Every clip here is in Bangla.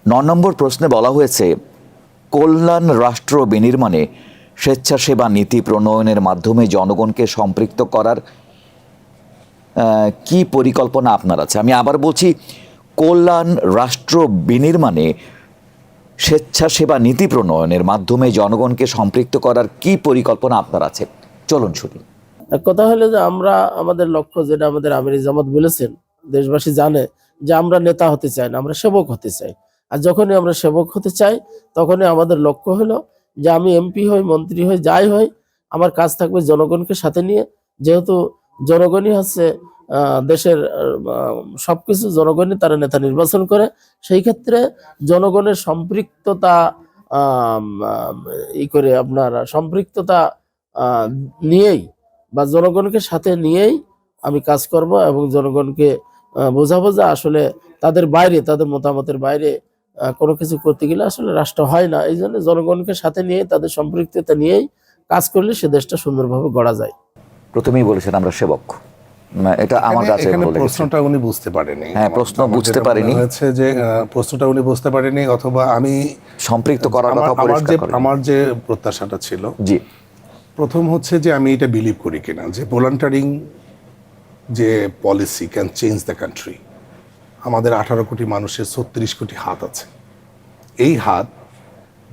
নম্বর প্রশ্নে বলা হয়েছে কল্যাণ রাষ্ট্র বিনির্মাণে স্বেচ্ছাসেবা নীতি প্রণয়নের মাধ্যমে জনগণকে সম্পৃক্ত করার কি পরিকল্পনা আপনার আছে? আমি আবার বলছি, কল্যাণ রাষ্ট্র বিনির্মাণে স্বেচ্ছাসেবা নীতি প্রণয়নের মাধ্যমে জনগণকে সম্পৃক্ত করার কি পরিকল্পনা আপনার আছে? চলুন শুনি। এক কথা হলো যে আমরা আমাদের লক্ষ্য, যেটা আমাদের আমির জামাত বলেছেন, দেশবাসী জানে যে আমরা নেতা হতে চাই না, আমরা সেবক হতে চাই। আর যখনই আমরা সেবক হতে চাই তখনই আমাদের লক্ষ্য হলো যে আমি এমপি হই, মন্ত্রী হই, যাই হই, আমার কাজ থাকবে জনগণকে সাথে নিয়ে। যেহেতু জনগণই হচ্ছে দেশের সবকিছু, জনগণই তারা নেতা নির্বাচন করে। সেই ক্ষেত্রে জনগণের সম্পৃক্ততা করে আপনার সম্পৃক্ততা নিয়েই বা জনগণকে সাথে নিয়েই আমি কাজ করব এবং জনগণকে বোঝাবো যে আসলে তাদের বাইরে, তাদের মতামতের বাইরে কোনো কিছু করতে গেলে আসলে রাষ্ট্র হয় না। এই জন্য জনগণকে সাথে নিয়ে, তাদের সম্পৃক্ততা নিয়েই কাজ করলে সে দেশটা সুন্দরভাবে গড়া যায়। প্রথমেই বলেছেন আমরা সেবক, এটা আমার কাছে প্রশ্নটা উনি বুঝতে পারেনি। হ্যাঁ, প্রশ্ন বুঝতে পারেনি হচ্ছে যে প্রশ্নটা উনি বুঝতে পারেনি, অথবা আমি সম্পৃক্ত করার কথা পরিষ্কার করেন। আমার যে প্রত্যাশাটা ছিল, জি, প্রথম হচ্ছে যে আমি এটা বিলিভ করি কিনা যে ভলান্টারিং যে policy can change the country. আমাদের 18 কোটি মানুষের 36 কোটি হাত আছে। এই হাত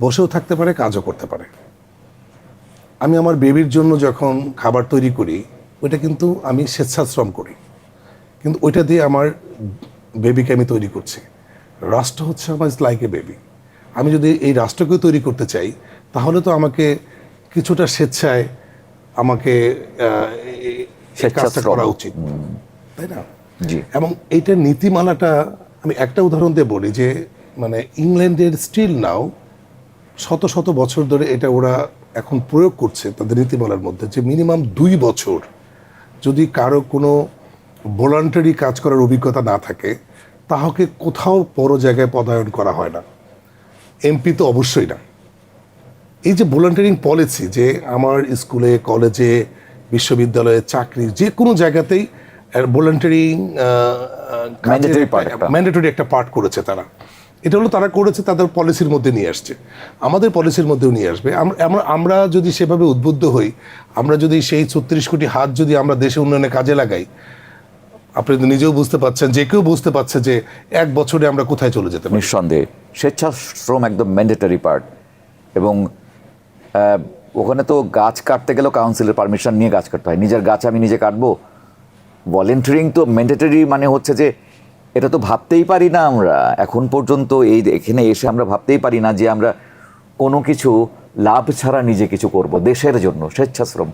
বসেও থাকতে পারে, কাজও করতে পারে। আমি আমার বেবির জন্য যখন খাবার তৈরি করি, ওইটা কিন্তু আমি স্বেচ্ছাশ্রম করি, কিন্তু ওইটা দিয়ে আমার বেবিকে আমি তৈরি করছি। রাষ্ট্র হচ্ছে আমার লাইক এ বেবি। আমি যদি এই রাষ্ট্রকেও তৈরি করতে চাই, তাহলে তো আমাকে কিছুটা স্বেচ্ছায় আমাকে কাজটা করা উচিত, তাই না? জি। এবং এইটার নীতিমালাটা আমি একটা উদাহরণ দিয়ে বলি যে মানে ইংল্যান্ডের স্টিল নাও শত শত বছর ধরে এটা ওরা এখন প্রয়োগ করছে তাদের নীতিমালার মধ্যে, যে মিনিমাম 2 বছর যদি কারো কোনো ভলান্টারি কাজ করার অভিজ্ঞতা না থাকে, তাহলে কোথাও বড় জায়গায় পদায়ন করা হয় না, এমপি তো অবশ্যই না। এই যে ভলান্টারিং পলিসি, যে আমার স্কুলে, কলেজে, বিশ্ববিদ্যালয়ে, চাকরি, যে কোনো জায়গাতেই ভলান্টারিং ম্যান্ডেটরি একটা পার্ট করেছে তারা। এটা হলো তারা করেছে, তাদের পলিসির মধ্যে নিয়ে আসছে, আমাদের পলিসির মধ্যেও নিয়ে আসবে। আমরা যদি সেভাবে উদ্বুদ্ধ হই, আমরা যদি সেই 36 কোটি হাত যদি আমরা দেশে উন্নয়নে কাজে লাগাই, আপনি নিজেও বুঝতে পারছেন, যে কেউ বুঝতে পারছে যে 1 বছরে আমরা কোথায় চলে যেতে পারি। নিঃসন্দেহে স্বেচ্ছাশ্রম একদম ম্যান্ডেটরি পার্ট, এবং ওখানে তো গাছ কাটতে গেলেও কাউন্সিলের পারমিশন নিয়ে গাছ কাটতে হয়। নিজের গাছ আমি নিজে কাটবো? ভলেন্টারিং তো ম্যান্ডেটরি, মানে হচ্ছে যে এটা তো ভাবতেই পারি না আমরা এখন পর্যন্ত, এই এখানে এসে আমরা ভাবতেই পারি না যে আমরা কোনো কিছু লাভ ছাড়া নিজে কিছু করব দেশের জন্য। স্বেচ্ছাশ্রম।